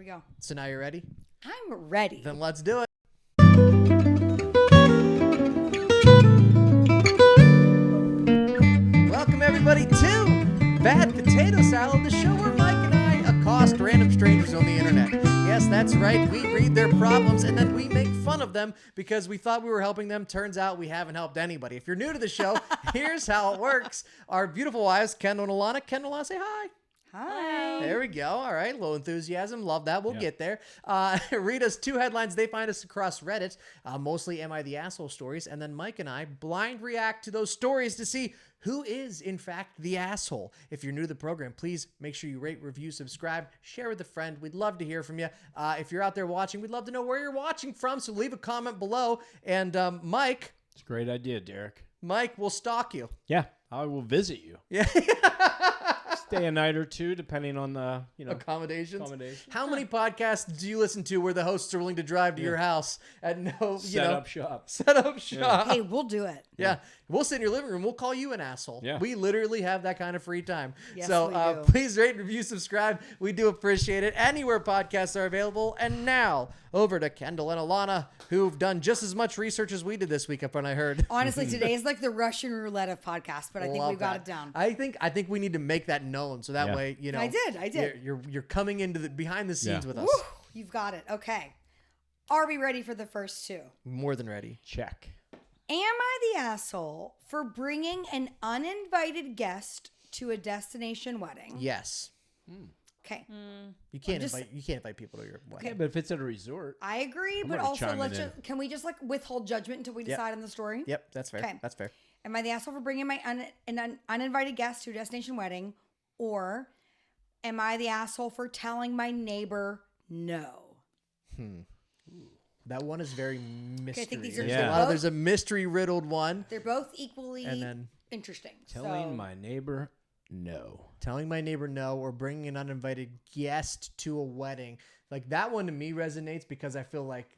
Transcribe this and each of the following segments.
go. So now you're ready? I'm ready. Then let's do it. Welcome everybody to Bad Potato Salad, the show where Mike and I accost random strangers on the internet. Yes, that's right. We read their problems and then we make fun of them because we thought we were helping them. Turns out we haven't helped anybody. If you're new to the show, here's how it works. Our beautiful wives, Kendyll and Alana. Kendyll, say hi. Hi. There we go. All right. Low enthusiasm. Love that. We'll get there. Read us 2 headlines. They find us across Reddit. Mostly Am I the Asshole stories. And then Mike and I blind react to those stories to see who is, in fact, the asshole. If you're new to the program, please make sure you rate, review, subscribe, share with a friend. We'd love to hear from you. If you're out there watching, we'd love to know where you're watching from. So leave a comment below. And Mike. It's a great idea, Derrick. Mike, we'll stalk you. Yeah. I will visit you. Yeah. Stay a night or two, depending on the accommodations. How many podcasts do you listen to where the hosts are willing to drive to your house at no set up shop? Set up shop. Hey, we'll do it. Yeah. We'll sit in your living room. We'll call you an asshole. Yeah. We literally have that kind of free time. Yes, so we do. please rate, review, subscribe. We do appreciate it. Anywhere podcasts are available. And now over to Kendyll and Alana, who've done just as much research as we did this week, up when I heard. Honestly, today is like the Russian roulette of podcasts, but I think Love we've got that. it down. I think we need to make that known so that way, I did. You're coming into the behind the scenes with us. Woo, you've got it. Okay. Are we ready for the first 2? More than ready. Check. Am I the asshole for bringing an uninvited guest to a destination wedding? Yes. Okay. You can't invite people to your wedding. Yeah, but if it's at a resort. I agree, but already also chiming in. can we just like withhold judgment until we decide on the story? Yep, that's fair. Okay. That's fair. Am I the asshole for bringing an uninvited guest to a destination wedding? Or am I the asshole for telling my neighbor no? That one is very mystery. I think these are There's a mystery riddled one. They're both equally And then interesting. Telling my neighbor no. telling my neighbor no, or bringing an uninvited guest to a wedding. Like that one to me resonates because I feel like,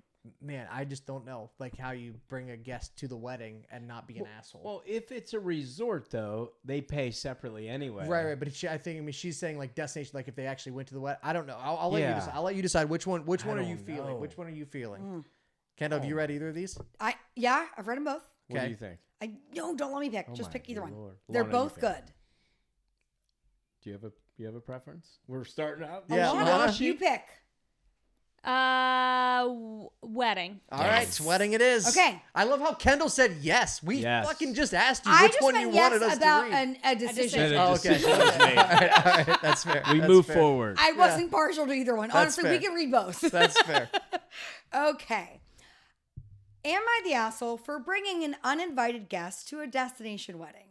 man, I just don't know like how you bring a guest to the wedding and not be an asshole. Well, if it's a resort, though, they pay separately anyway. Right. But she's saying like destination, like if they actually went to the wedding. I don't know. I'll let you decide. I'll let you decide which one are you feeling? Which one are you feeling? Kendyll, have you read either of these? I've read them both. What do you think? Don't let me pick. Just pick either one. Lord. They're Alana, both you pick. good. Do you have a preference? We're starting out. Yeah, Alana, you pick. Wedding. All right, wedding it is. Okay. I love how Kendyll said yes. We fucking just asked you I which just one meant you yes wanted us about to read. a decision. Oh, okay. All right, that's fair. We That's move fair. forward. I wasn't partial to either one. That's Honestly, we fair. can read both. That's fair. Okay. Am I the asshole for bringing an uninvited guest to a destination wedding?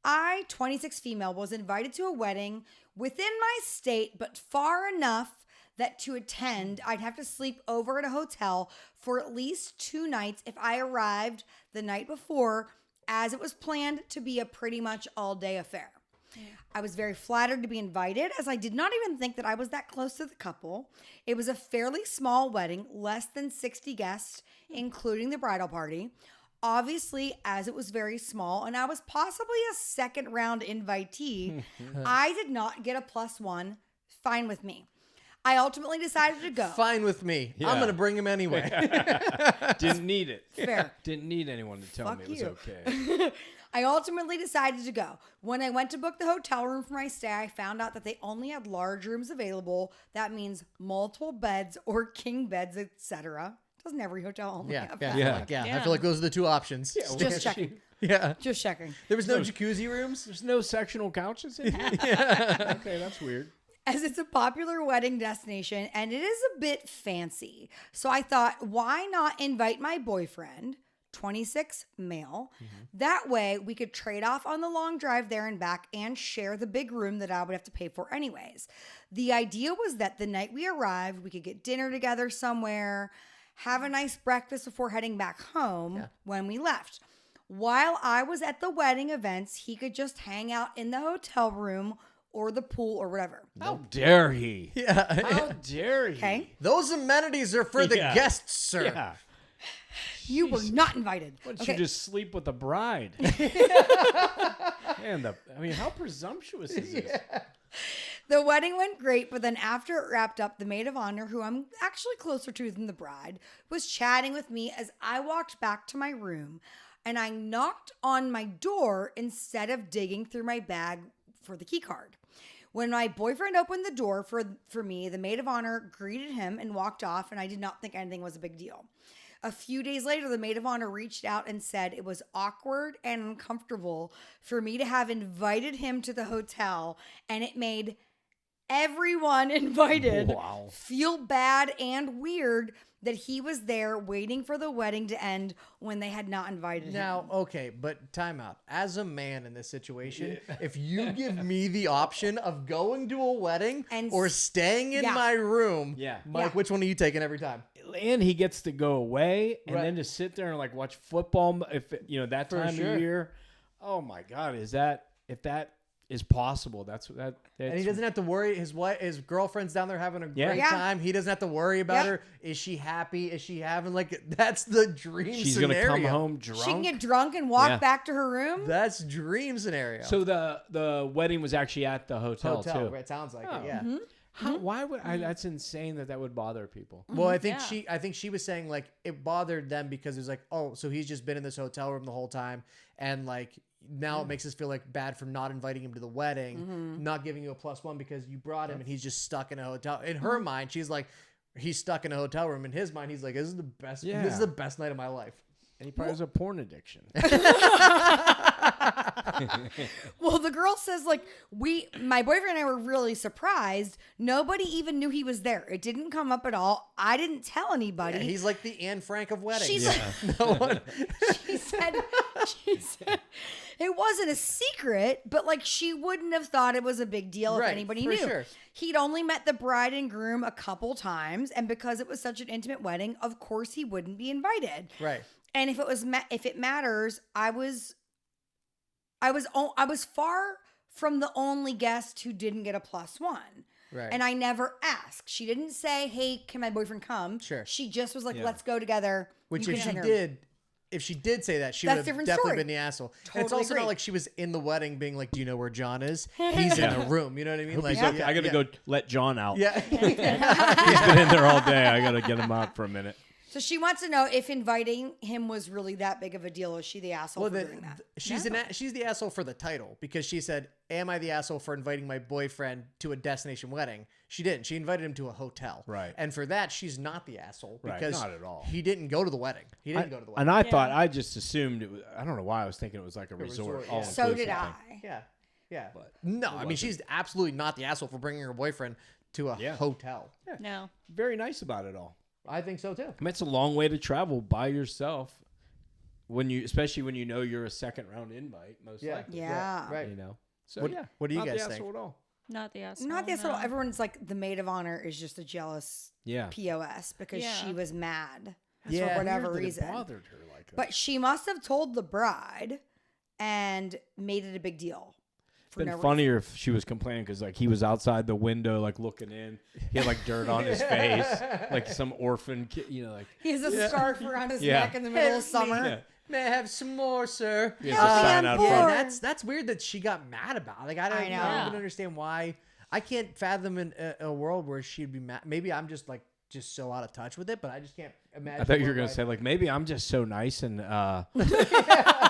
I, 26 female, was invited to a wedding within my state, but far enough that to attend, I'd have to sleep over at a hotel for at least 2 nights if I arrived the night before, as it was planned to be a pretty much all-day affair. I was very flattered to be invited, as I did not even think that I was that close to the couple. It was a fairly small wedding, less than 60 guests, including the bridal party. Obviously, as it was very small, and I was possibly a second-round invitee, I did not get a +1. Fine with me. I ultimately decided to go. Fine with me. Yeah. I'm going to bring him anyway. Didn't need it. Fair. Didn't need anyone to tell Fuck me it was you. okay. I ultimately decided to go. When I went to book the hotel room for my stay, I found out that they only had large rooms available. That means multiple beds or king beds, etc. Doesn't every hotel only have that? I feel like those are the 2 options. Just checking. Yeah. Just checking. There was no jacuzzi rooms? There's no sectional couches in here? Okay, that's weird. As it's a popular wedding destination and it is a bit fancy. So I thought, why not invite my boyfriend, 26 male? That way we could trade off on the long drive there and back and share the big room that I would have to pay for anyways. The idea was that the night we arrived, we could get dinner together somewhere, have a nice breakfast before heading back home when we left. While I was at the wedding events, he could just hang out in the hotel room or the pool or whatever. How dare he? Yeah. How dare he? Okay. Those amenities are for the Yeah. guests, sir. Yeah. You were not invited. Why don't you just sleep with the bride? Man, how presumptuous is this? The wedding went great, but then after it wrapped up, the maid of honor, who I'm actually closer to than the bride, was chatting with me as I walked back to my room, and I knocked on my door instead of digging through my bag for the key card. When my boyfriend opened the door for me, the maid of honor greeted him and walked off, and I did not think anything was a big deal. A few days later, the maid of honor reached out and said it was awkward and uncomfortable for me to have invited him to the hotel, and it made everyone invited feel bad and weird that he was there waiting for the wedding to end when they had not invited him. Now, okay, but time out. As a man in this situation, if you give me the option of going to a wedding or staying in my room, Mike, which one are you taking every time? And he gets to go away and then to sit there and like watch football if that time of year. Oh my God, if that is possible, that's and he doesn't have to worry. His girlfriend's down there having a great time. He doesn't have to worry about her. Is she happy? Is she having that's the dream She's scenario. Gonna come home drunk. She can get drunk and walk back to her room. That's dream scenario. So the wedding was actually at the hotel too. It sounds like it. Yeah. Mm-hmm. Why would that's insane that would bother people? Well, I think she was saying like it bothered them because it was like, oh, so he's just been in this hotel room the whole time, and like now it makes us feel like bad for not inviting him to the wedding, not giving you a +1 because you brought him and he's just stuck in a hotel. In her mind, she's like, he's stuck in a hotel room. In his mind, he's like, this is the best. This is the best night of my life. And he probably has a porn addiction. Well, the girl says like my boyfriend and I were really surprised. Nobody even knew he was there. It didn't come up at all. I didn't tell anybody. Yeah, he's like the Anne Frank of weddings. She's like, no one. she said it wasn't a secret, but like she wouldn't have thought it was a big deal if anybody knew. Sure. He'd only met the bride and groom a couple times, and because it was such an intimate wedding, of course he wouldn't be invited. Right. And if it matters, I was far from the only guest who didn't get a +1. Right. And I never asked. She didn't say, "Hey, can my boyfriend come?" Sure. She just was like, "Let's go together." Which You if can she sing her. did, if she did say that, she would have different definitely story. been the asshole. And it's Totally also agree. not like she was in the wedding being like, do you know where John is? He's in a room. You know what I mean? Like, I gotta go let John out. Yeah. He's been in there all day. I gotta get him out for a minute. So she wants to know if inviting him was really that big of a deal. Is she the asshole for doing that? She's the asshole for the title because she said, am I the asshole for inviting my boyfriend to a destination wedding? She didn't. She invited him to a hotel. Right. And for that, she's not the asshole because not at all. He didn't go to the wedding. And I thought, I just assumed it was, I don't know why I was thinking it was like a resort. yeah. So did I. Yeah. Yeah. But no, I mean, she's absolutely not the asshole for bringing her boyfriend to a hotel. Yeah. No. Very nice about it all. I think so too. I mean, it's a long way to travel by yourself especially when you know you're a second round invite, most likely. Yeah. Right. You know. So what do you not guys the think? asshole at all. Not the asshole. Not the asshole. no. Everyone's like the maid of honor is just a jealous POS because she was mad for whatever Weird that reason. it bothered her like that. But she must have told the bride and made it a big deal. It'd been funnier if she was complaining because like he was outside the window like looking in. He had like dirt on his face, like some orphan kid, like he has a scarf around his neck in the middle of summer. Yeah. May I have some more, sir? He has a sign out front. That's weird that she got mad about it. Like I don't even understand why. I can't fathom in a world where she'd be mad. Maybe I'm just so out of touch with it, but I just can't imagine. I thought you were going to say like maybe I'm just so nice and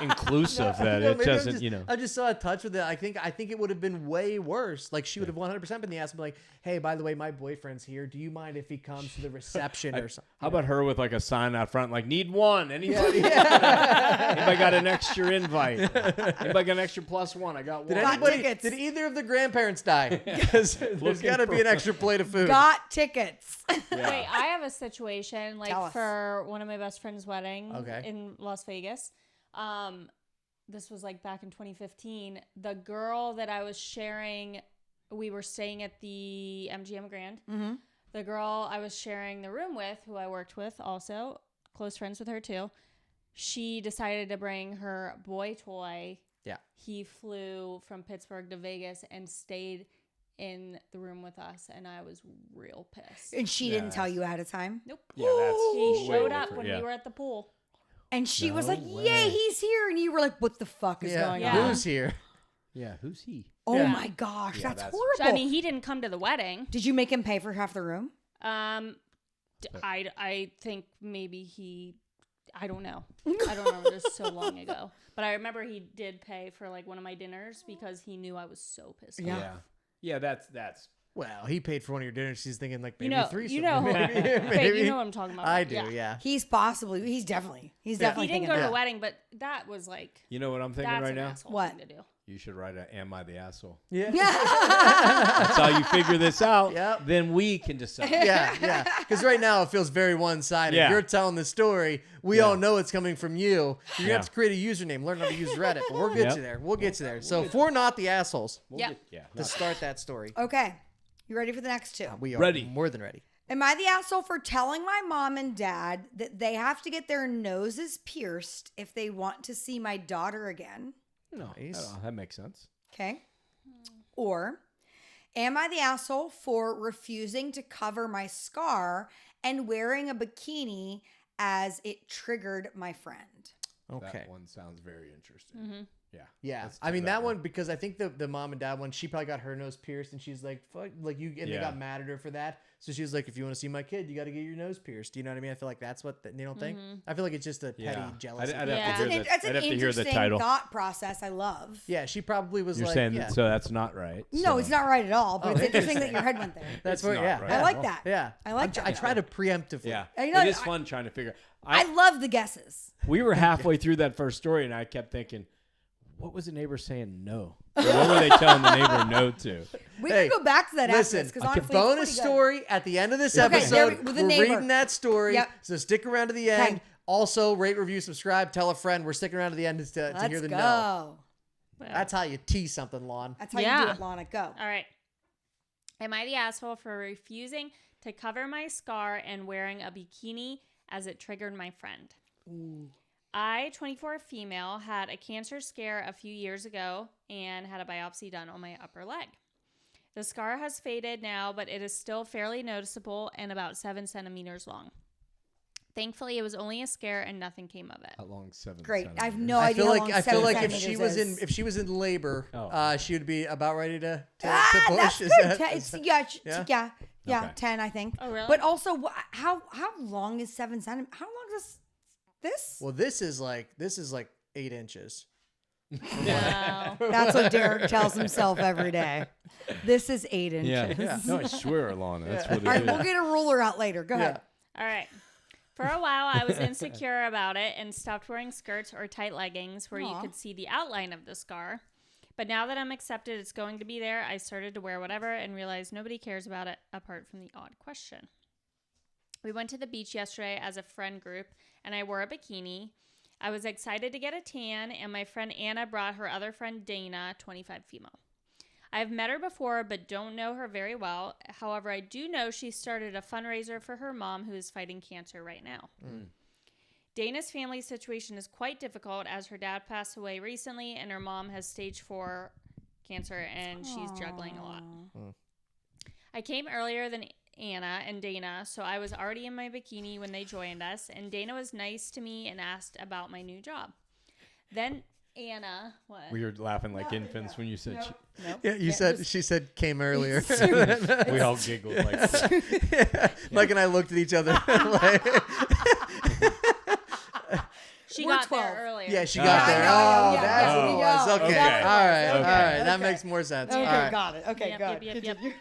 inclusive that it doesn't, I'm just so out of touch with it. I think it would have been way worse. Like she would have 100% been the ass and be like, hey, by the way, my boyfriend's here. Do you mind if he comes to the reception or something? How about her with like a sign out front like need one? Anybody? Anybody got an extra invite? Anybody got an extra +1? I got one. Did either of the grandparents die? Because there's got to be an extra plate of food. Got tickets. Wait, I have a situation like Tell us. for one of my best friend's wedding Okay. in Las Vegas. This was like back in 2015. The girl that I was sharing, we were staying at the MGM Grand. Mm-hmm. The girl I was sharing the room with, who I worked with also, close friends with her too, she decided to bring her boy toy. Yeah. He flew from Pittsburgh to Vegas and stayed in the room with us, and I was real pissed. And she didn't tell you ahead of time? Nope. Yeah, that's He way showed up different, when we were at the pool. And she was like, way. yay, he's here. And you were like, what the fuck is going on? Yeah. Who's here? Yeah, who's he? Oh my gosh, Yeah, that's that's- horrible. I mean, he didn't come to the wedding. Did you make him pay for half the room? I think maybe I don't know. I don't know. It was so long ago. But I remember he did pay for like one of my dinners because he knew I was so pissed off. Yeah, that's Well, he paid for one of your dinners. She's thinking like maybe three. You know, maybe. you know what I'm talking about. I do. Yeah. He's definitely He didn't thinking go to that. the wedding, but that was like You know what I'm thinking that's right an now? asshole What? thing to do. You should write a "Am I the asshole?" Yeah. That's how you figure this out. Yep. Then we can decide. Yeah. Because right now it feels very one-sided. Yeah. You're telling the story. We all know it's coming from you. You're gonna have to create a username, learn how to use Reddit. But we'll get you there. We'll get you there. So for not the assholes Yep. to start that story. Okay, you ready for the next two? We are Ready. more than ready. Am I the asshole for telling my mom and dad that they have to get their noses pierced if they want to see my daughter again? No, Nice. that makes sense. Okay. Or am I the asshole for refusing to cover my scar and wearing a bikini as it triggered my friend? Okay. That one sounds very interesting. Mm-hmm. Yeah. Yeah, Let's I do mean that one because I think the mom and dad one, she probably got her nose pierced and she's like, "Fuck," like you, and they got mad at her for that. So she was like, "If you want to see my kid, you got to get your nose pierced." Do you know what I mean? I feel like that's what they don't think. I feel like it's just a petty jealousy. I'd Yeah. have to hear the, That's I'd an have to hear the interesting title. thought process. I love. Yeah, she probably was You're like, saying yeah. so that's not right. No, so. it's not right at all. But Oh, it's interesting that interesting. your head went there. That's It's what. not Yeah, right. I yeah. like that. Yeah, I like that. I try to preemptively. Yeah, You know, it is I- fun trying to figure. I love the guesses. We were halfway through that first story, and I kept thinking, what was the neighbor saying no? Or what were they telling the neighbor no to? We Hey, can go back to that after Listen, this because a honestly, bonus it's pretty good. story at the end of this Okay, episode. Derrick, with the We're neighbor. reading that story, Yep. so stick around to the end. Okay. Also, rate, review, subscribe, tell a friend. We're sticking around to the end to hear Let's the go. no. Well, That's how you tease something, Lon. That's how you Yeah. do it, Lana. Go. all right. Am I the asshole for refusing to cover my scar and wearing a bikini as it triggered my friend? I, 24 female, had a cancer scare a few years ago and had a biopsy done on my upper leg. The scar has faded now, but it is still fairly noticeable and about 7 centimeters long. Thankfully, it was only a scare and nothing came of it. How long? 7 Great. I have centimeters? no idea. How long I feel 7 like if centimeters she was is. in labor, Oh. she would be about ready to push. That's Is good. that- Yeah, Yeah? 10, I think. Oh, really? But also, how long is 7 centimeters? How long is this? Well, this is like 8 inches. No. That's what Derrick tells himself every day. This is 8 inches. Yeah. No, I swear, Alana. That's what it All right, is. we'll get a ruler out later. Go ahead. All right. For a while, I was insecure about it and stopped wearing skirts or tight leggings where you Aw. could see the outline of the scar. But now that I'm accepted it's going to be there, I started to wear whatever and realized nobody cares about it apart from the odd question. We went to the beach yesterday as a friend group, and I wore a bikini. I was excited to get a tan, and my friend Anna brought her other friend Dana, 25 female. I've met her before, but don't know her very well. However, I do know she started a fundraiser for her mom, who is fighting cancer right now. Dana's family situation is quite difficult as her dad passed away recently, and her mom has stage 4 cancer, and she's juggling a lot. I came earlier than Anna and Dana, so I was already in my bikini when they joined us, and Dana was nice to me and asked about my new job. Then Anna, what? We were laughing like infants when you said Yeah, she said came earlier. we all giggled like Mike and I looked at each other. Like, She We're got 12. there earlier. yeah, she Yeah, got I there. know, Oh, yeah, that's there what it we was. go. Okay. Okay. All right. Okay. All right. That Okay. makes more sense. Okay, All right. got it. Okay, Yep, got yep, it. yep, Continue.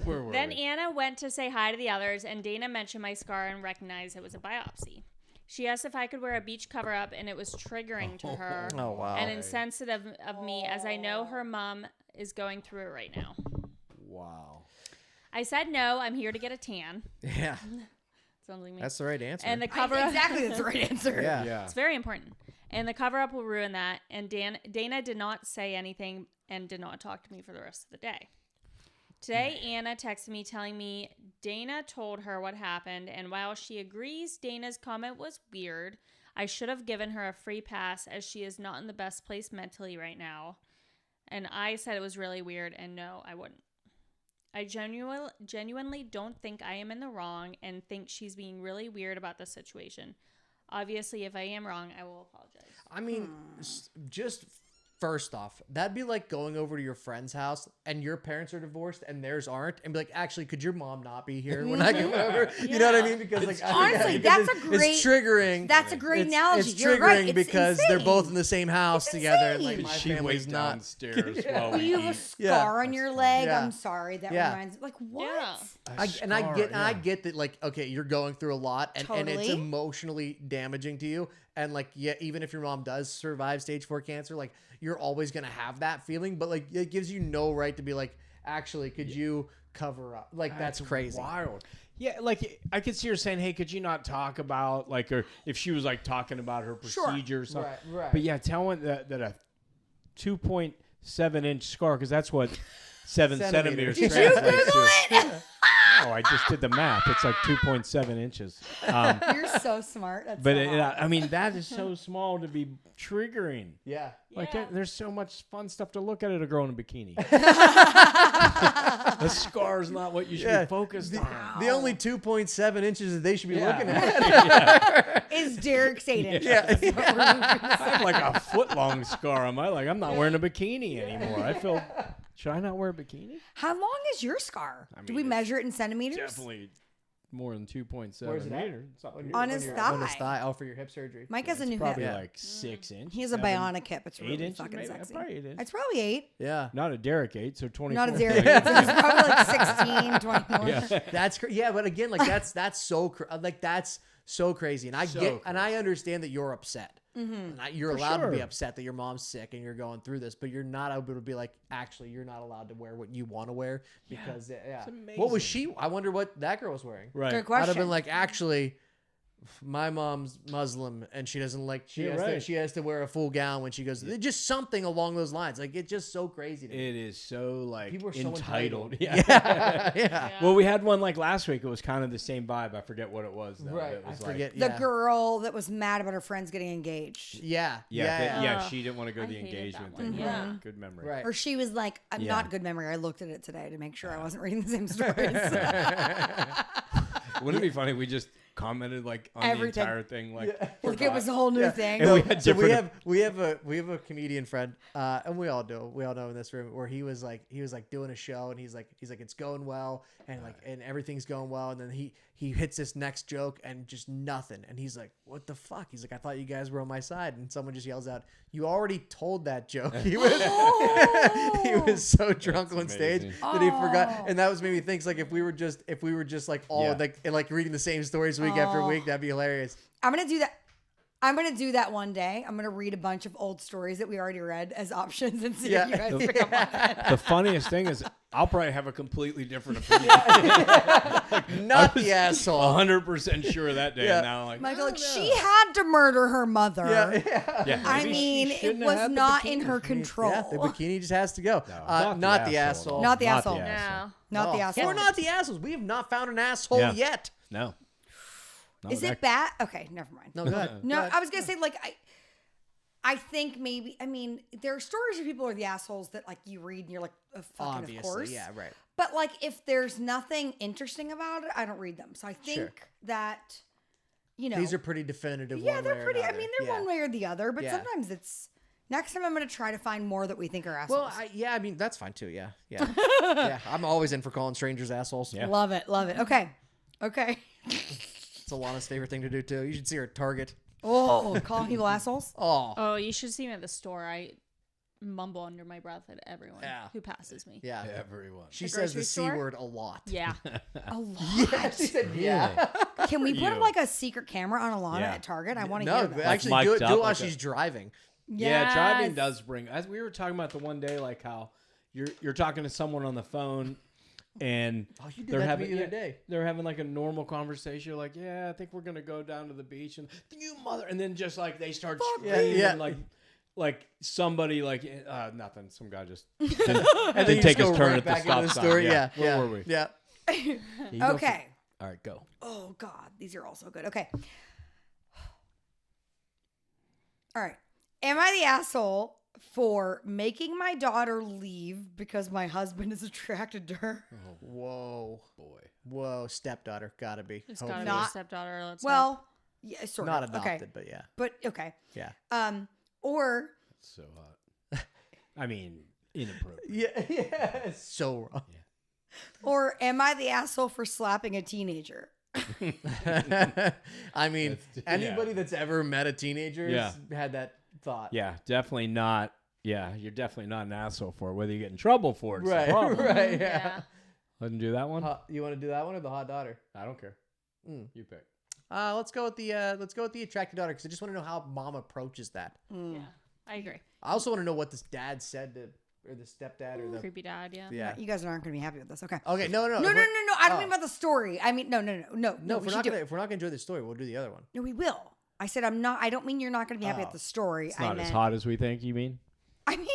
Where were Then we? Anna went to say hi to the others, and Dana mentioned my scar and recognized it was a biopsy. She asked if I could wear a beach cover-up, and it was triggering to her Oh, wow. and insensitive of me, as I know her mom is going through it right now. Wow. I said no, I'm here to get a tan. Yeah. Sounds like me. That's the right answer. And the cover-up... Exactly, that's the right answer. yeah. Yeah. It's very important. And the cover-up will ruin that. And Dana did not say anything and did not talk to me for the rest of the day. Today, Anna texted me telling me Dana told her what happened, and while she agrees Dana's comment was weird, I should have given her a free pass as she is not in the best place mentally right now. And I said it was really weird, and no, I wouldn't. I genuinely don't think I am in the wrong and think she's being really weird about the situation. Obviously, if I am wrong, I will apologize. I mean, just First off, that'd be like going over to your friend's house and your parents are divorced and theirs aren't, and be like, actually, could your mom not be here when I come over? You know what I mean? Because like honestly, because that's a great. it's triggering. That's a great analogy. It's You're triggering right. It's because insane. they're both in the same house It's together. And insane. like my She family's waits not. downstairs while we You have a eat. scar on your leg. Yeah. I'm sorry. That Yeah. reminds like what? Yeah. I get that, like, okay, you're going through a lot and it's Totally. emotionally damaging to you. And like, yeah, even if your mom does survive stage 4 cancer, like you're always going to have that feeling, but like it gives you no right to be like, actually, could you cover up? Like, that's crazy. Wild. Yeah, like I could see her saying, "Hey, could you not talk about like, or if she was like talking about her procedure or something?" Right. But yeah, telling that a 2.7-inch scar, because that's what 7 centimeters Did you translates Google to. it? Oh, I just did the math. It's like 2.7 inches. You're so smart. That's But so hot. I mean, that is so small to be triggering. Yeah. Like Yeah. there's so much fun stuff to look at a girl in a bikini. The scar is not what you should be focused on. The only 2.7 inches that they should be looking at. Is Derrick 8 inches? I have like a foot long scar on my leg. I'm not wearing a bikini anymore. I feel. Should I not wear a bikini? How long is your scar? Do we it's measure it in centimeters? Definitely more than 2.7 Where's it at? meters. It's up here. On his On his thigh. thigh. Oh, for your hip surgery. Mike has a new hip. Probably like 6 inches. He has a bionic hip. It's 8 really inches, fucking maybe? sexy. Probably 8 inches. It's probably 8. Yeah. Not a Derrick 8, so 24. Not a Derrick. It's probably like 16, 21. Yeah. That's yeah, but again, like that's so like that's so crazy, and I and I understand that you're upset. And you're allowed to be upset that your mom's sick and you're going through this, but you're not able to be like, actually, you're not allowed to wear what you want to wear because what was she? I wonder what that girl was wearing. Right. Good I'd question. have been like, actually, my mom's Muslim and she doesn't like she has to wear a full gown when she goes. Just something along those lines. Like it's just so crazy to me. It is so like People are so entitled. Yeah. Well, we had one like last week. It was kind of the same vibe. I forget what it was. Though. Right. It was I forget. The girl that was mad about her friends getting engaged. Yeah. She didn't want to go to the hated that engagement one. thing. Yeah. Good memory. Right. Or she was like, Yeah. not good memory. I looked at it today to make sure I wasn't reading the same stories. Wouldn't it be funny? If we just commented like on Everything. the entire thing, like Like it was a whole new thing. And we had So different. we have a comedian friend, and we all know in this room where he was like doing a show and he's like it's going well and like and everything's going well, and then he hits this next joke and just nothing, and he's like, what the fuck? He's like, I thought you guys were on my side, and someone just yells out, you already told that joke. He was he was so drunk on stage amazing. that he forgot, and that was made me think like if we were just like all like reading the same stories week after week, that'd be hilarious. I'm going to do that. I'm going to do that one day. I'm going to read a bunch of old stories that we already read as options and see if you guys pick up on it. The funniest thing is, I'll probably have a completely different opinion. Not the asshole. 100% sure that day. Yeah. And now I'm like, Michael, I like, don't know. she had to murder her mother. Yeah, I maybe she mean, it shouldn't have was had the not in bikini. her control. Yeah, the bikini just has to go. No, not the asshole. Not the asshole. No. Not the Oh, asshole. We're not the assholes. We have not found an asshole Yeah. yet. No. Not Is that- it bad? Okay, never mind. No, go ahead. No, Go ahead. I was gonna say like I think maybe there are stories where people are the assholes that like you read and you're like, oh, fucking Obviously, of course. yeah, right. But like if there's nothing interesting about it, I don't read them. So I think that These are pretty definitive. yeah, one they're way or pretty. I another. mean, they're Yeah. one way or the other. But Yeah. sometimes it's next time I'm gonna try to find more that we think are assholes. Well, I mean that's fine too. Yeah. Yeah. I'm always in for calling strangers assholes. Yeah. Love it. Okay. It's Alana's favorite thing to do too. You should see her at Target. Oh, calling people assholes. Oh. Oh, you should see me at the store. I mumble under my breath at everyone who passes me. Yeah. Everyone. She The says the grocery C store? word a lot. Yeah. A lot. Yeah. She said yeah. Can we put you. like a secret camera on Alana Yeah. at Target? I want to No, hear but that. actually Like do mic'd it up while like she's driving. Yeah, driving Yes. does bring. As we were talking about the one day, like how you're talking to someone on the phone, and Oh, you did they're that having to me the other day. they're having like a normal conversation. You're like, yeah, I think we're gonna go down to the beach, and you mother, and then just like they start screaming, Yeah. like somebody like nothing. Some guy just And didn't then you take just his go turn right at the back into stop the sign. story. Yeah. Yeah. Where were we? Yeah. You go for- Okay. All right, go. Oh God, these are all so good. Okay. All right. Am I the asshole for making my daughter leave because my husband is attracted to her? Whoa. Boy, Whoa. Stepdaughter. Gotta be. It's gotta be Not- a stepdaughter. Let's Well, yeah, sort Not of. adopted, Okay. but yeah. But okay. Yeah. Or so hot. I mean, inappropriate. Yeah, so wrong. Or am I the asshole for slapping a teenager? I mean, anybody that's ever met a teenager has had that thought. Yeah, definitely not. Yeah, you're definitely not an asshole for it. Whether you get in trouble for it. Right, right, yeah. Let him do that one. You want to do that one or the hot daughter? I don't care. You pick. Let's go with the attractive daughter because I just want to know how mom approaches that. Yeah, I agree. I also want to know what this dad said to, or the stepdad, or the creepy dad. Yeah. Yeah. You guys aren't going to be happy with this. Okay. Okay. No. No. I don't mean about the story. I mean, no. If we're not gonna enjoy the story, we'll do the other one. No, we will. I said I'm not. I don't mean you're not going to be happy with the story. It's not as hot as we think. You mean? I mean,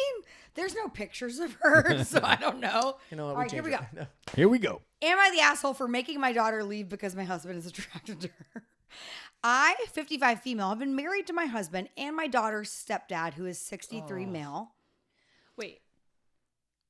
there's no pictures of her, so I don't know. You know what? All right, here we go. No. Here we go. Am I the asshole for making my daughter leave because my husband is attracted to her? I, 55 female, have been married to my husband and my daughter's stepdad, who is 63 male. Wait.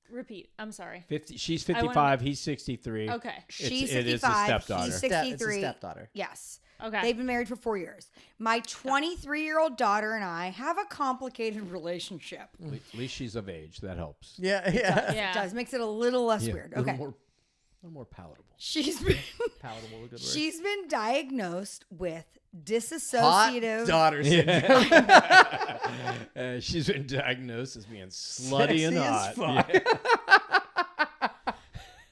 Repeat. I'm sorry. 50. She's 55. He's 63. Okay. She's it is a 55. stepdaughter. He's It's 63. a stepdaughter. Yes. Okay. They've been married for 4 years. My 23-year-old daughter and I have a complicated relationship. At least she's of age. That helps. Yeah. Yeah. It does. Makes it a little less weird. A Okay. little more palatable. She's been Palatable, a good word. she's been diagnosed with Hot dissociative. daughter syndrome. She's been diagnosed as being slutty and hot. Sexy as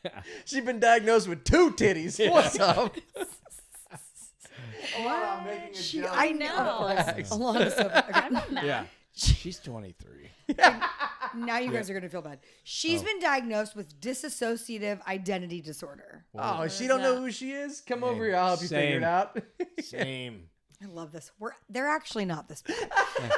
fuck. She's been diagnosed with 2 titties. What's up? I'm making a joke. I know. Alana, so, okay. I'm not mad. Yeah. She's 23. Now you guys are gonna feel bad. She's been diagnosed with dissociative identity disorder. Oh, she don't know who she is? Come over here. I'll help you figure it out. Same. I love this. They're actually not this bad.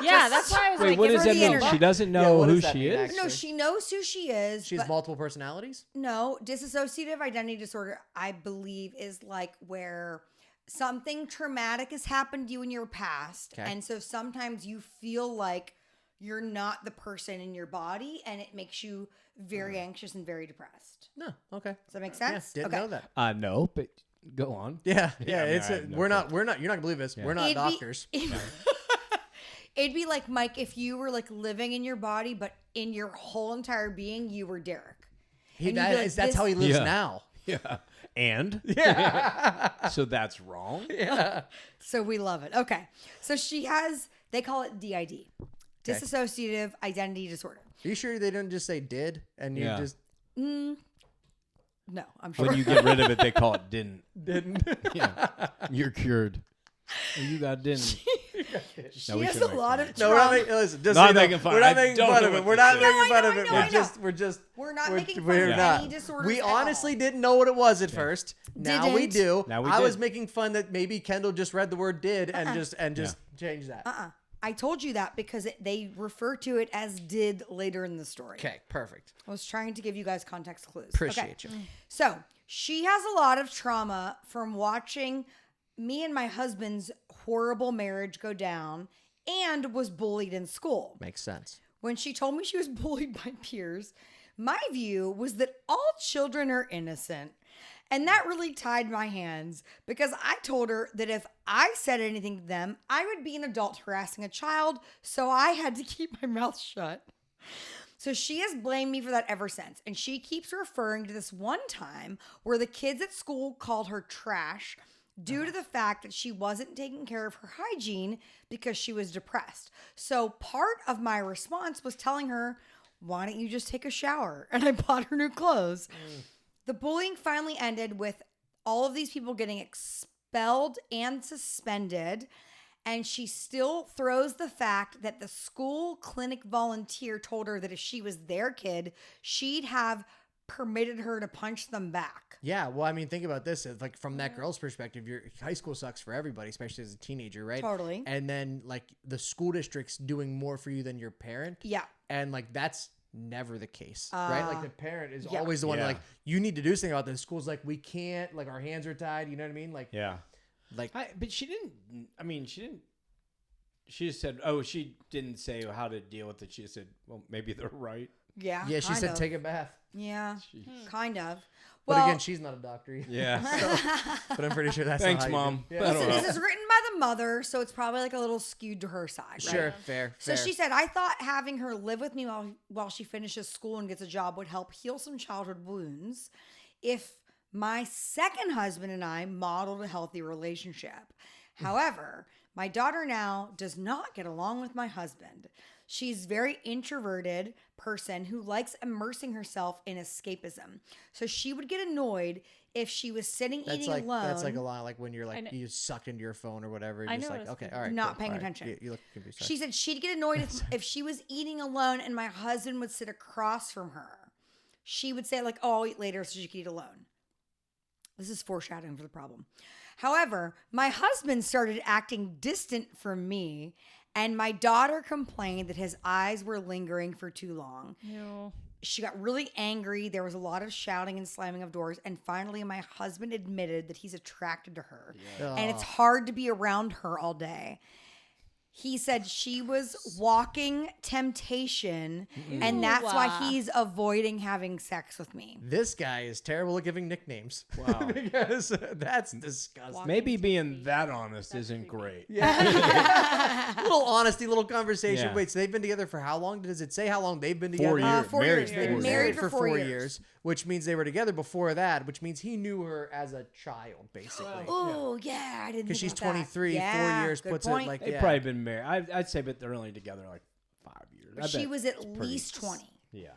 Yeah, that's why I was Wait, like, what give does her that the mean? internet. She doesn't Yeah, know what who does that she mean, is? actually? No, she knows who she is. She has but multiple personalities? no, dissociative identity disorder, I believe, is like where something traumatic has happened to you in your past. Okay. And so sometimes you feel like you're not the person in your body, and it makes you very anxious and very depressed. No. Okay. Does that make sense? Didn't know that. No, but go on. Yeah. I mean, It's I have no we're not. You're not gonna believe this. We're not doctors. It'd be like, Mike, if you were like living in your body, but in your whole entire being, you were Derrick. That's how he lives Yeah. now. Yeah. And? So that's wrong? Yeah. So we love it. Okay. So she has, they call it DID, dissociative identity disorder. Are you sure they didn't just say did and you just No, I'm sure. When you get rid of it, they call it didn't. didn't? Yeah. You're cured. Well, you got didn't. She we has shouldn't a make lot fun of No, trauma. we're not making. Listen, just Not so you know, making fun. We're not I making don't fun know of it. what We're to not say. making fun of I it. know, We're I know. just. We're not making fun we're of not. any disorders We at all. honestly didn't know what it was at first. Now we Didn't. do. Now we I was did. making fun that maybe Kendyll just read the word did and just changed that. I told you that because they refer to it as did later in the story. Okay, perfect. I was trying to give you guys context clues. Appreciate you. So she has a lot of trauma from watching me and my husband's horrible marriage go down and was bullied in school. Makes sense. When she told me she was bullied by peers, my view was that all children are innocent. And that really tied my hands because I told her that if I said anything to them, I would be an adult harassing a child. So I had to keep my mouth shut. So she has blamed me for that ever since. And she keeps referring to this one time where the kids at school called her trash due to the fact that she wasn't taking care of her hygiene because she was depressed. So part of my response was telling her, why don't you just take a shower? And I bought her new clothes. The bullying finally ended with all of these people getting expelled and suspended. And she still throws the fact that the school clinic volunteer told her that if she was their kid, she'd have permitted her to punch them back. Yeah, well, I mean, think about this. It's like from that girl's perspective, your high school sucks for everybody, especially as a teenager, right? Totally. And then like the school district's doing more for you than your parent. Yeah. And like that's never the case, right? Like the parent is yeah. always the one Yeah. like you need to do something about this. School's like we can't, like our hands are tied. You know what I mean? Like like but she didn't. I mean, she didn't. She just said, "Oh, she didn't say how to deal with it." She just said, "Well, maybe they're right." Yeah. yeah, she kind said of. take a bath. Yeah. Kind of. But Well, again, she's not a doctor. Yeah. But I'm pretty sure that's Thanks, not how you Mom. do it. That'll this help. is written by the the mother, so it's probably like a little skewed to her side, right? Sure, fair. So she said, I thought having her live with me while she finishes school and gets a job would help heal some childhood wounds if my second husband and I modeled a healthy relationship. However, my daughter now does not get along with my husband. She's a very introverted person who likes immersing herself in escapism. So she would get annoyed if she was eating alone. That's like a lot like when you're like you suck into your phone or whatever. You're just like, okay, all right. Not paying attention. You look confused. She said she'd get annoyed if she was eating alone and my husband would sit across from her. She would say like, oh, I'll eat later so she can eat alone. This is foreshadowing for the problem. However, my husband started acting distant from me, and my daughter complained that his eyes were lingering for too long. Ew. She got really angry. There was a lot of shouting and slamming of doors. And finally, my husband admitted that he's attracted to her. Yeah. And it's hard to be around her all day. He said she was walking temptation, and that's why he's avoiding having sex with me. This guy is terrible at giving nicknames. Wow. Because that's disgusting. Maybe being that honest isn't great. Yeah. Little honesty, little conversation. Yeah. Wait, so they've been together for how long? Does it say how long they've been together? 4 years. 4 Married years. for They've 4 been years. married for 4 years. which means they were together before that, which means he knew her as a child, basically. Oh, yeah. I didn't Because she's think about 23, that. 4 Yeah, years good puts point. it like, They've probably been married. I'd say, but they're only together like 5 years. I She bet was at it's pretty- least 20. Yeah.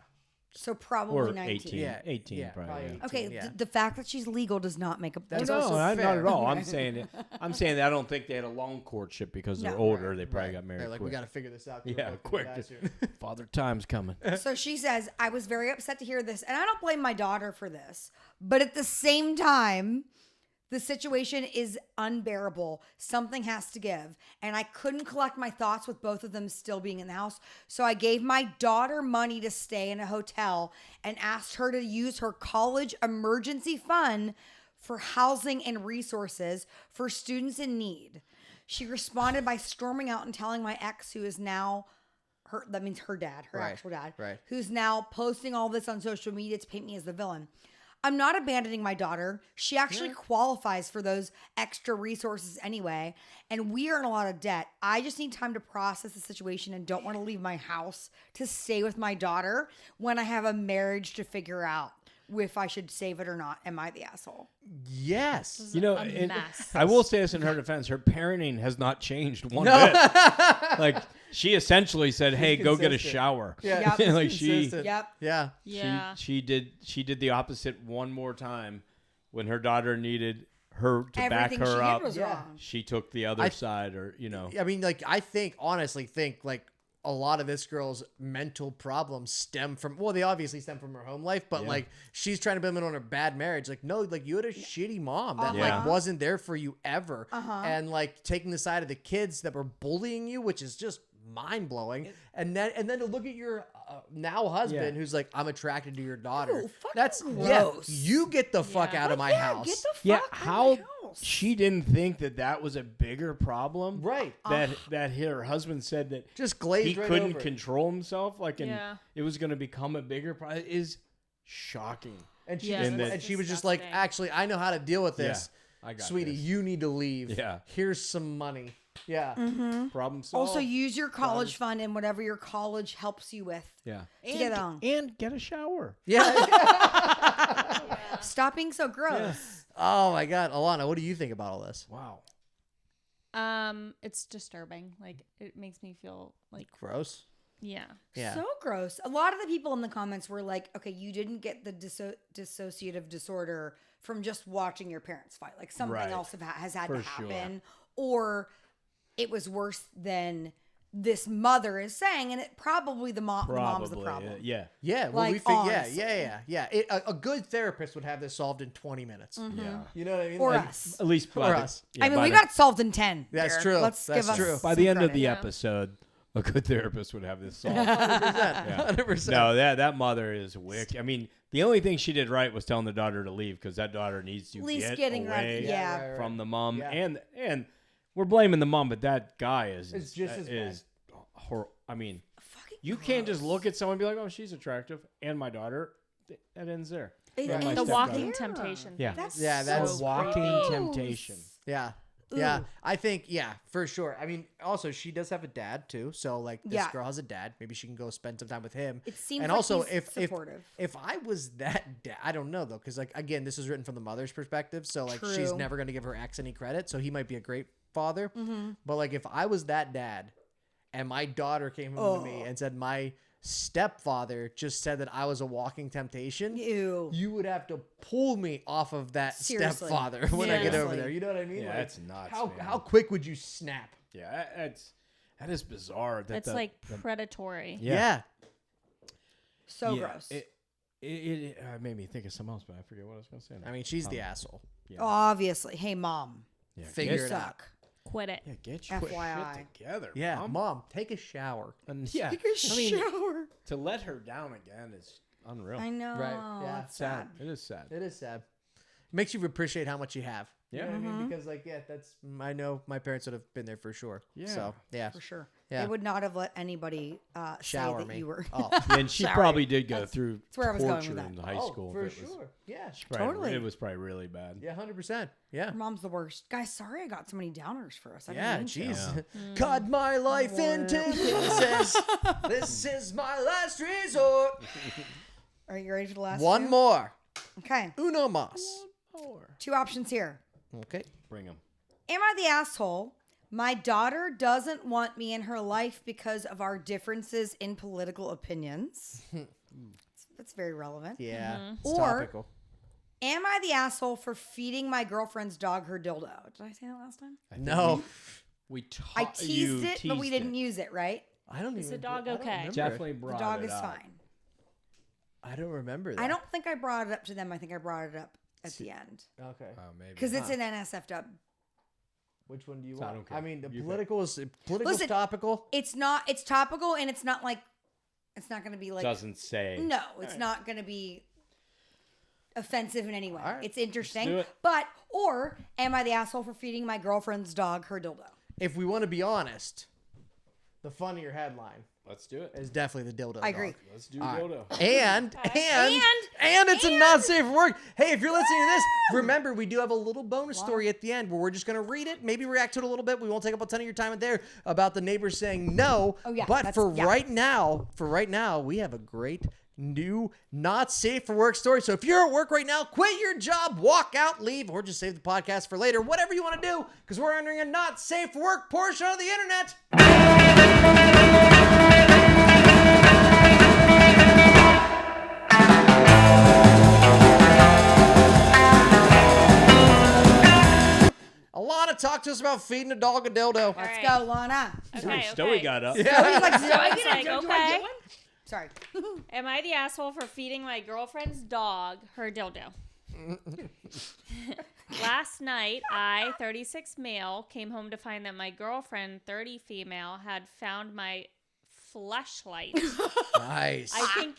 So probably Or 19. 18. Yeah, 18 yeah, probably. probably Yeah. 18, Okay, yeah. the fact that she's legal does not make a That's No, also not fair. at all. I'm saying that I don't think they had a long courtship because they're No. older. They probably got They're married like, quick. we got to figure this out. Yeah, We're quick. gonna die soon. Father Time's coming. So she says, I was very upset to hear this, and I don't blame my daughter for this. But at the same time, the situation is unbearable. Something has to give. And I couldn't collect my thoughts with both of them still being in the house. So I gave my daughter money to stay in a hotel and asked her to use her college emergency fund for housing and resources for students in need. She responded by storming out and telling my ex, who is now that means her dad, her Right, actual dad, right. who's now posting all this on social media to paint me as the villain. I'm not abandoning my daughter. She actually qualifies for those extra resources anyway, and we are in a lot of debt. I just need time to process the situation and don't want to leave my house to stay with my daughter when I have a marriage to figure out if I should save it or not. Am I the asshole? Yes. You know, A mess. I will say this in her defense: her parenting has not changed one bit. Like she essentially said, "Hey, go get a consistent. shower." Yep. Like she Consistent. Yep. Yeah. Yeah. she did the opposite one more time when her daughter needed her to back Everything she her did up. was wrong. She took the other side, or I mean, like, honestly think like a lot of this girl's mental problems stem from, well, they obviously stem from her home life, but like she's trying to blame it on her bad marriage. Like, no, like you had a shitty mom that like wasn't there for you ever. And like taking the side of the kids that were bullying you, which is just mind blowing. And then to look at your now husband who's like, I'm attracted to your daughter. Ew, fucking That's gross. you get the fuck out of my house. Get the fuck yeah, out of how my house. she didn't think that was a bigger problem, Right. That her husband said that Just glazed he right couldn't over it. control himself, like, and Yeah. it was going to become a bigger problem. Is shocking. And she, Yeah, just, that's and she was just like, disgusting. actually, I know how to deal with this. I got Sweetie, this. you need to leave. Yeah. Here's some money. Yeah. Problem solved. Also, use your college fund and whatever your college helps you with. yeah, To get along. and get a shower. Yeah. Stop being so gross. Oh my God. Alana, what do you think about all this? Wow. It's disturbing. Like it makes me feel like Gross. yeah. Yeah. So gross. A lot of the people in the comments were like, okay, you didn't get the dissociative disorder from just watching your parents fight. Like something Right. else has had For to sure. happen. Or it was worse than this mother is saying. And it probably the mom's the problem. Yeah. Yeah. Well, Like, we think, honestly. yeah. A good therapist would have this solved in 20 minutes. Yeah. You know what I mean? Or Like, us. At least For by us. yeah, I mean, by we the- got it solved in 10. That's Derek. true. Let's That's give us true. by some the end of credit. the Yeah. episode, a good therapist would have this solved. 100%. 100%. No, that mother is wicked. I mean, the only thing she did right was telling the daughter to leave because that daughter needs to At least get getting away ready. Yeah. right. from the mom. Yeah. And we're blaming the mom, but that guy is It's just as bad. I mean, Fucking you can't just look at someone and be like, "Oh, she's attractive," and my daughter. That ends there. It- And my it's The stepdaughter. walking there. temptation. Yeah. That's Yeah, that's so walking gross. temptation. Yeah. Yeah, Ooh. I think, for sure. I mean, also, she does have a dad, too. So, like, this girl has a dad. Maybe she can go spend some time with him. It seems and like also, he's supportive. if I was that dad, I don't know, though. Because, like, again, this is written from the mother's perspective. So, like, she's True. never going to give her ex any credit. So, he might be a great father. Mm-hmm. But, like, if I was that dad and my daughter came home to me and said my stepfather just said that I was a walking temptation, Ew. you would have to pull me off of that Seriously. stepfather when I get over Seriously. there. You know what I mean? Yeah, Like, that's nuts, man. how quick would you snap? Yeah, that is bizarre. That's like predatory. Yeah. So gross. It made me think of something else, but I forget what I was going to say now. I mean, she's the asshole. Yeah. Obviously. Hey, mom. Yeah, Figure You it out. suck. Quit it. Yeah, get your FYI. shit together. Yeah, Mom. mom, take a shower. And yeah, Take a shower. to let her down again is unreal. I know. Right, yeah. It's sad. It is sad. It is sad. Makes you appreciate how much you have. Yeah. You know what I Mm-hmm. mean? Because, like, that's, I know my parents would have been there for sure. Yeah. So, yeah. For sure. Yeah. They would not have let anybody Shower say that me. you were. Oh, And she Sorry. probably did go through that's where I was going torture with in that. high school. for if it was sure. Yeah. Totally. It was probably really bad. Yeah, 100%. Yeah. Your mom's the worst. Guys, sorry I got so many downers for us. I Yeah, didn't mean to. jeez. Cut my life into pieces. This is my last resort. Are you ready for the last One two? more. Okay. Uno mas. Two options here. Okay. Bring them. Am I the asshole? My daughter doesn't want me in her life because of our differences in political opinions. That's very relevant. Yeah. It's Or- topical. Am I the asshole for feeding my girlfriend's dog her dildo? Did I say that last time? No. I teased it, but we didn't use it, right? I don't Is even. the dog I don't okay? remember. Definitely The brought dog it is up. fine. I don't remember that. I don't think I brought it up to them. I think I brought it up at the end. Okay. Oh, maybe. Because it's an NSFW. Which one do you So I want? don't care. I mean, the You political is Listen, topical. It's not, it's topical and it's not like, it's not going to be like, Doesn't say. no, it's not going to be offensive in any way. All right. It's interesting. do it. But, or am I the asshole for feeding my girlfriend's dog her dildo? If we want to be honest, the funnier headline Let's do it. is definitely the dildo. I agree. dog. Let's do All right. dildo. And it's a not safe for work. Hey, if you're listening to this, remember we do have a little bonus story at the end where we're just gonna read it, maybe react to it a little bit. We won't take up a ton of your time in there about the neighbors saying no. Oh, yeah, But that's- yeah. right now, we have a great new not safe for work story. So if you're at work right now, quit your job, walk out, leave, or just save the podcast for later. Whatever you want to do, because we're entering a not safe for work portion of the internet. Alana, talk to us about feeding a dog a dildo. Let's right. go, Lana. Okay, Story okay. got up. He's like, So I was like, okay. Sorry. Am I the asshole for feeding my girlfriend's dog her dildo? Last night, I, 36 male, came home to find that my girlfriend, 30 female, had found my fleshlight. Nice. I think.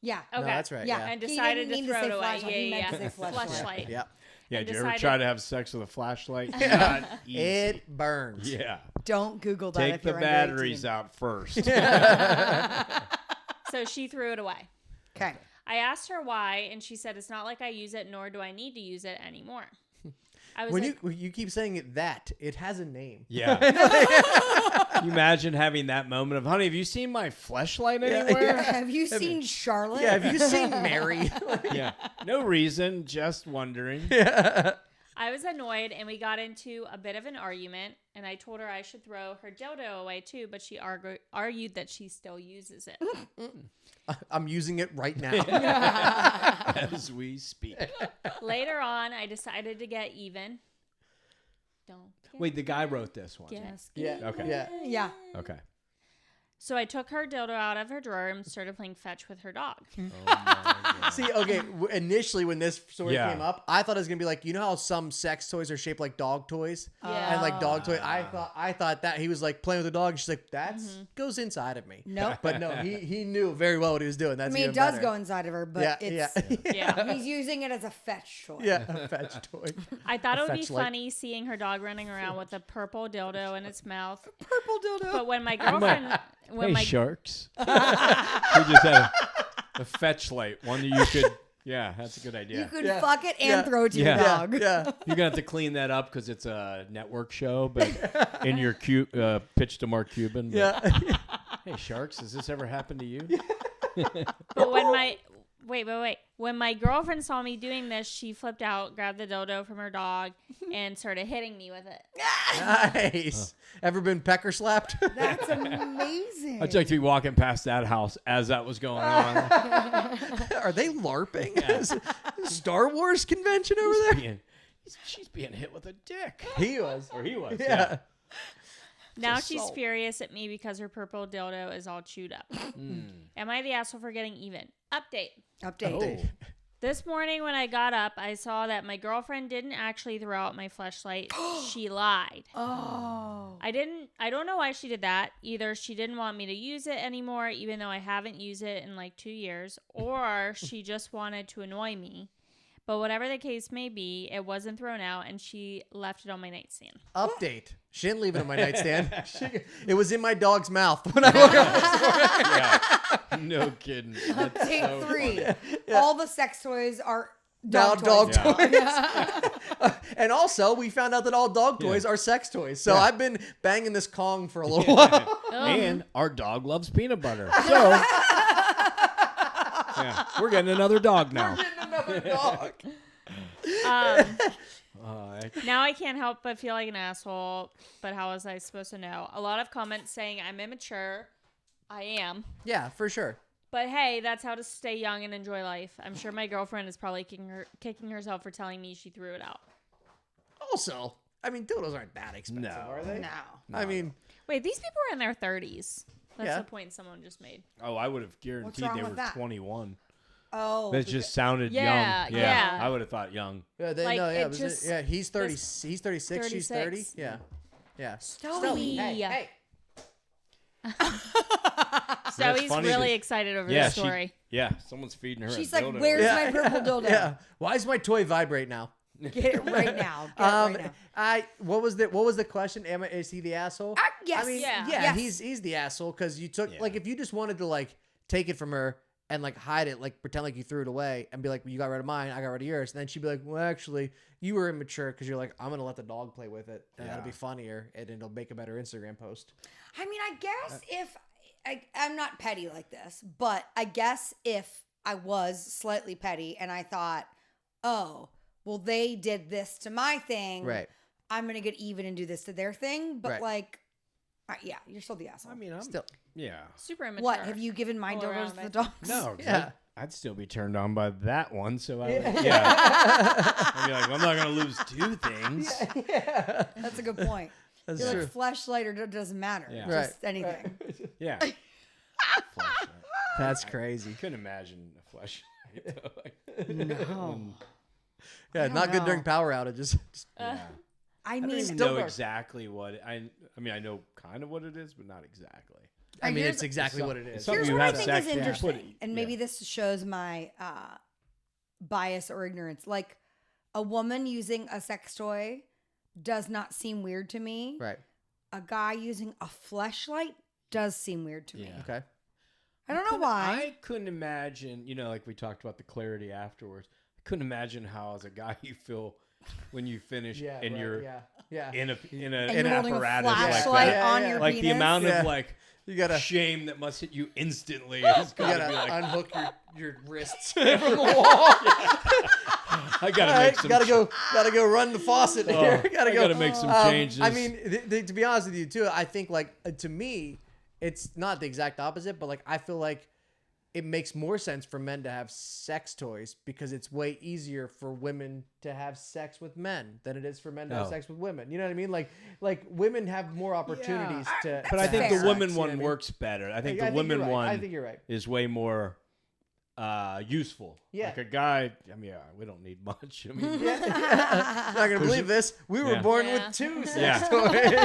Yeah. Okay. No, that's right. Yeah. Yeah. And He decided didn't to mean to throw say it away. flashlight. He meant to say Yeah. fleshlight. Fleshlight. Yeah. Yeah, And did you ever decided- try to have sex with a flashlight? Not easy. It burns. Yeah. Don't Google that. Take if the you're under batteries 18. out first. So she threw it away. Okay. I asked her why, and she said, it's not like I use it, nor do I need to use it anymore. I was When like, you keep saying it has a name. Yeah. Can you imagine having that moment of, honey, have you seen my fleshlight anywhere? Have you seen Charlotte? Yeah, have you seen Mary? Yeah. No reason, just wondering. I was annoyed, and we got into a bit of an argument, and I told her I should throw her dildo away too, but she argued that she still uses it. I'm using it right now. As we speak. Later on, I decided to get even. Don't get Wait, the guy wrote this one. Yes. Yeah. Okay. Yeah. Yeah. Okay. So I took her dildo out of her drawer and started playing fetch with her dog. Oh my God. See, okay, initially when this story Yeah. came up, I thought it was gonna be like, you know how some sex toys are shaped like dog toys? Yeah. And like dog toy, I thought that he was like playing with the dog. She's like, that goes inside of me. Nope. But no, he knew very well what he was doing. I That's mean, it even does better. go inside of her, but Yeah, it's Yeah. he's using it as a fetch toy. yeah, a fetch toy. I thought it would be Fetch light. funny seeing her dog running around with a purple dildo in its mouth. Purple dildo. But when my girlfriend, when Hey, my sharks. We just had a fetch light, one that you could Yeah, that's a good idea. You could fuck it and throw it to your dog. Yeah. You're gonna have to clean that up because it's a network show, but in your pitch to Mark Cuban. Yeah. Hey, Sharks, has this ever happened to you? But when my when my girlfriend saw me doing this, she flipped out, grabbed the dildo from her dog, and started hitting me with it. Nice. Ever been pecker slapped? That's amazing. I'd like to be walking past that house as that was going on. Are they LARPing? Star Wars convention over there? She's being hit with a dick. He was. Or he was. Yeah. Now Just she's salt. furious at me because her purple dildo is all chewed up. Am I the asshole for getting even? Update. Update. Oh. This morning when I got up, I saw that my girlfriend didn't actually throw out my fleshlight. She lied. Oh. I don't know why she did that. Either she didn't want me to use it anymore, even though I haven't used it in like 2 years, or she just wanted to annoy me. But whatever the case may be, it wasn't thrown out and she left it on my nightstand. Update. She didn't leave it on my nightstand. It was in my dog's mouth when I woke up. Yeah. No kidding. That's Update so 3. funny. All the sex toys are Now dog dog toys. toys. And also, we found out that all dog toys are sex toys. So I've been banging this Kong for a little while. And our dog loves peanut butter. So, yeah, we're getting another dog now. Another dog. Now I can't help but feel like an asshole, but how was I supposed to know? A lot of comments saying I'm immature. I am. Yeah, for sure. But hey, that's how to stay young and enjoy life. I'm sure my girlfriend is probably kicking herself for telling me she threw it out. Also, I mean, dildos aren't that expensive, No. are they? No. I mean, Wait, these people are in their 30s. That's Yeah. the point someone just made. Oh, I would have guaranteed wrong they with were that? 21. Oh. That just sounded Yeah, young. yeah. I would have thought young. yeah, Like, no, yeah, it just- yeah. He's 30. He's 36. She's 30. 36. Yeah, yeah. Stoey. Hey. So he's funny really that- excited over Yeah, this story. someone's feeding her. She's a like, dildo. where's Yeah. my purple dildo? Yeah. Why does my toy vibrate now? Get it right now. Get it right now. What was the question? Is he the asshole? Yes. I mean, Yeah. yeah, Yes. he's the asshole because you took Yeah. like if you just wanted to like take it from her and like hide it, like pretend like you threw it away and be like, well, you got rid of mine, I got rid of yours, and then she'd be like, well, actually, you were immature because you're like, I'm gonna let the dog play with it, and that'll be funnier, and it'll make a better Instagram post. I mean, I guess if I'm not petty like this, but I guess if I was slightly petty and I thought, oh, well, they did this to my thing, Right. I'm gonna get even and do this to their thing. But Right. like, yeah, you're still the asshole. I mean, I'm Still, yeah. what Super immature. have you given my All dildos around to the my- dogs? No, 'cause Yeah. I'd still be turned on by that one. So I'd be like, I'm not gonna lose two things. yeah, That's a good point. that's You're true. like fleshlight or it doesn't matter. Yeah. Just Right. anything. Yeah. Fleshlight. That's crazy. Couldn't imagine a fleshlight though. No. Yeah, don't not good know. during power outages. Yeah. I I don't mean, even still know dark. exactly what I mean. I know kind of what it is, but not exactly. I mean, here's- it's exactly what it is. something here's you what I have think sex is to interesting, put it- and maybe this shows my bias or ignorance. Like, a woman using a sex toy does not seem weird to me. Right. A guy using a fleshlight does seem weird to me. Yeah. Okay. I don't know why. I couldn't imagine, like we talked about the clarity afterwards. I couldn't imagine how, as a guy, you feel when you finish and you're yeah. in and an you're holding a apparatus like flashlight that. Yeah, on yeah. your Like penis. the amount Yeah. of like You gotta shame that must hit you instantly. Is you gotta gotta be like, unhook your wrists from the wall. I gotta All right, make some. gotta go run the faucet here. I gotta make some changes. I mean, to be honest with you too, I think like to me, it's not the exact opposite, but like I feel like it makes more sense for men to have sex toys because it's way easier for women to have sex with men than it is for men to have Oh. sex with women. You know what I mean? Like women have more opportunities to. but I think fair. the woman sex, you know one what I mean? works better. I think I the women you're right. one I think you're right. is way more useful. Yeah. Like a guy, I mean, we don't need much. I mean, Not gonna believe this. We were Yeah. born Yeah. with 2 sex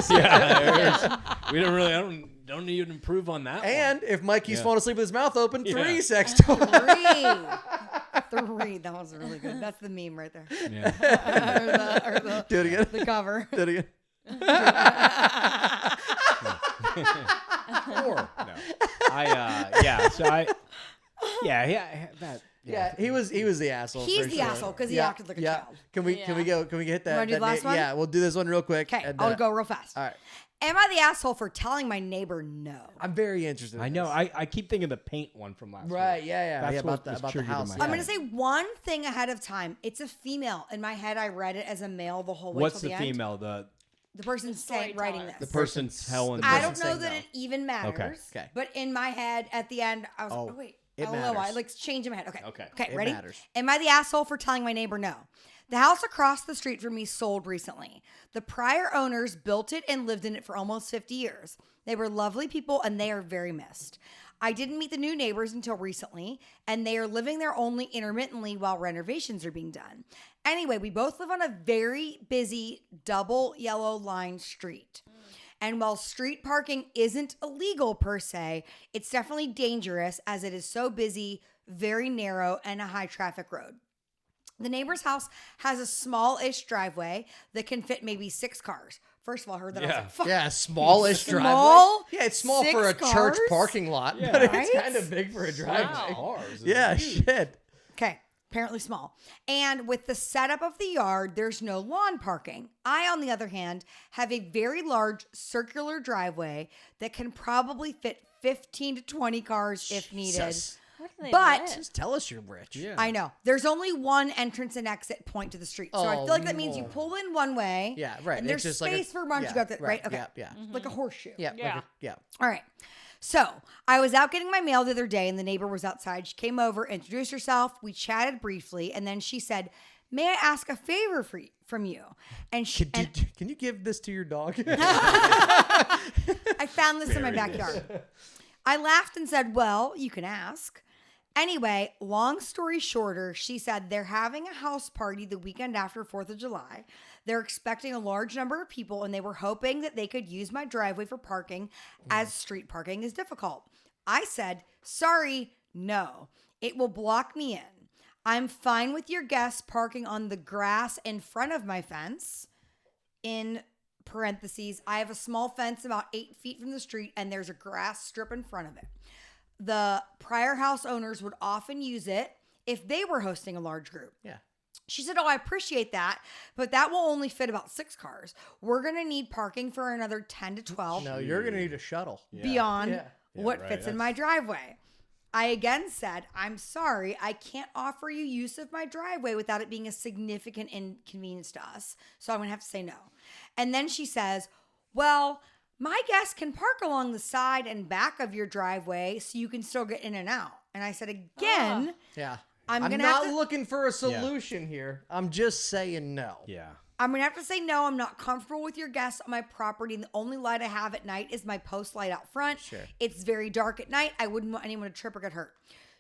Yeah. toys. we don't really. I don't need to improve on that. And if Mike keeps Yeah. falling asleep with his mouth open, 3 Yeah. sex toys. 3. That was really good. That's the meme right there. One. Yeah. or the, Do it again. the cover. Do it again. Or no. So yeah. That Yeah, he was the asshole. He's for the sure. asshole because he acted like a child. Can we hit that? wanna do the last one? Yeah, we'll do this one real quick. Okay, and, I'll go real fast. All right. Am I the asshole for telling my neighbor no? I'm very interested. I know. I keep thinking of the paint one from last Right, week. yeah. That's about what the was about the triggered in house. my yeah. I'm going to say one thing ahead of time. It's a female. In my head, I read it as a male the whole way What's till the the end. female? The person saying writing this. The person telling. the I person don't know saying that no. it even matters. Okay. But in my head, at the end, I was Oh, like, oh, wait. it I don't know why. matters. Like, change in my head. Okay. It Ready? matters. Am I the asshole for telling my neighbor no? The house across the street from me sold recently. The prior owners built it and lived in it for almost 50 years. They were lovely people and they are very missed. I didn't meet the new neighbors until recently, and they are living there only intermittently while renovations are being done. Anyway, we both live on a very busy double yellow line street. And while street parking isn't illegal per se, it's definitely dangerous as it is so busy, very narrow, and a high traffic road. The neighbor's house has a small-ish driveway that can fit maybe 6 cars. First of all, I heard that. I was like, fuck. Yeah, smallish driveway. Small? Yeah, it's small 6 for a cars? church parking lot, Yeah. but it's Right? kind of big for a driveway. Cars is Yeah, huge. shit. Okay, apparently small. And with the setup of the yard, there's no lawn parking. I, on the other hand, have a very large circular driveway that can probably fit 15 to 20 cars if needed. Jesus. Where do they But- live? Just tell us you're rich. Yeah. I know. There's only one entrance and exit point to the street. So I Oh, feel like that means you no. pull in one way. Yeah, right. And there's it's just space like a, for once yeah, you got that, right? Okay. Yeah. Like a horseshoe. Yeah. Yeah. Yeah. All right. So I was out getting my mail the other day and the neighbor was outside. She came over, introduced herself. We chatted briefly. And then she said, may I ask a favor from you? And she, Can you give this to your dog? I found this in my backyard. I laughed and said, well, you can ask. Anyway, long story shorter, she said they're having a house party the weekend after 4th of July. They're expecting a large number of people and they were hoping that they could use my driveway for parking as street parking is difficult. I said, sorry, no. It will block me in. I'm fine with your guests parking on the grass in front of my fence. In parentheses, I have a small fence about 8 feet from the street and there's a grass strip in front of it. The prior house owners would often use it if they were hosting a large group. Yeah. She said, oh, I appreciate that, but that will only fit about 6 cars. We're going to need parking for another 10 to 12 No, you're gonna need a shuttle. beyond Yeah. what right, fits in that's- my driveway. I again said, I'm sorry, I can't offer you use of my driveway without it being a significant inconvenience to us. So I'm going to have to say no. And then she says, well, my guests can park along the side and back of your driveway so you can still get in and out. And I said, again, Yeah. I'm gonna not have to- looking for a solution here. I'm just saying no. Yeah. I'm going to have to say no. I'm not comfortable with your guests on my property. And the only light I have at night is my post light out front. Sure. It's very dark at night. I wouldn't want anyone to trip or get hurt.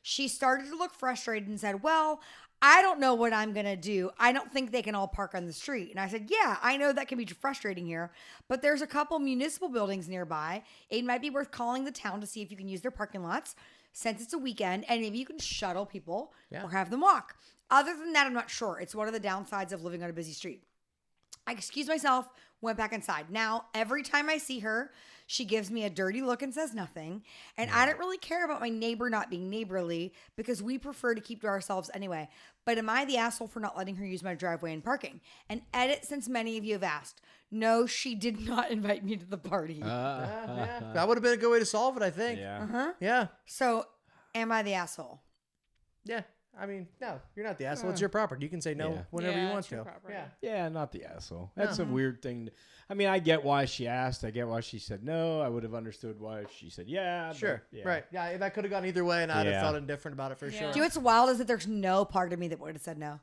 She started to look frustrated and said, well, I don't know what I'm going to do. I don't think they can all park on the street. And I said, yeah, I know that can be frustrating here, but there's a couple municipal buildings nearby. It might be worth calling the town to see if you can use their parking lots since it's a weekend and maybe you can shuttle people or have them walk. Other than that, I'm not sure. It's one of the downsides of living on a busy street. I excused myself, went back inside. Now, every time I see her, she gives me a dirty look and says nothing. And I don't really care about my neighbor not being neighborly because we prefer to keep to ourselves anyway. But am I the asshole for not letting her use my driveway and parking? And edit, since many of you have asked. No, she did not invite me to the party. Yeah. That would have been a good way to solve it, I think. Yeah. Yeah. So, am I the asshole? Yeah. I mean, no, you're not the asshole. It's your property. You can say no Yeah. whenever you want it's your to. property. Yeah. Yeah, not the asshole. That's a weird thing. I mean, I get why she asked. I get why she said no. I would have understood why she said yeah. but Sure. yeah. Right. Yeah, that could have gone either way, and I'd have Yeah. felt indifferent about it for Yeah. sure. Do you know what's wild is that there's no part of me that would have said no.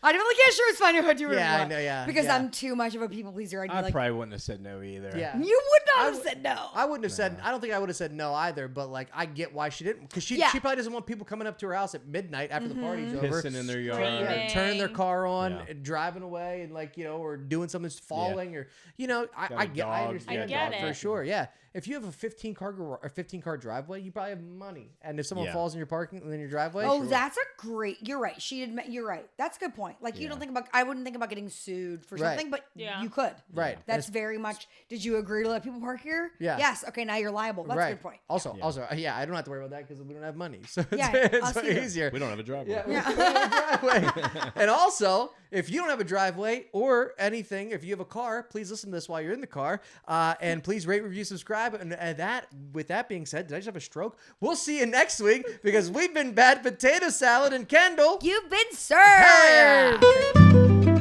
I'd be like, yeah, sure, it's fine if I do what Yeah, I I want. know, yeah, Because yeah. I'm too much of a people pleaser. I'd be I like, probably wouldn't have said no either. Yeah. you would not have would- said no. I wouldn't have said. I don't think I would have said no either. But like, I get why she didn't, because she Yeah. probably doesn't want people coming up to her house at midnight after the party's over, Pissing in their yard. yeah, turning their car on, Yeah. and driving away, and like or doing something that's falling, or I Got a get, I dog, understand I get that for it. sure. Yeah, if you have a 15-car driveway, you probably have money, and if someone Yeah. falls in your parking in your driveway, Oh, sure. that's a great. You're right. You're right. That's a good point. point. Like you Yeah. don't think about. I wouldn't think about getting sued for something, but Yeah. you could. Right. That's very much. Did you agree to let people park here? Yeah. Yes. Okay. Now you're liable. That's a good point. Also, yeah, I don't have to worry about that because we don't have money, so Yeah, it's us way either. easier. We don't have a driveway. Yeah, we don't have a driveway. And also, if you don't have a driveway or anything, if you have a car, please listen to this while you're in the car. And please rate, review, subscribe. And with that being said, did I just have a stroke? We'll see you next week because we've been Bad Potato Salad and Kendyll. You've been Hell served. yeah!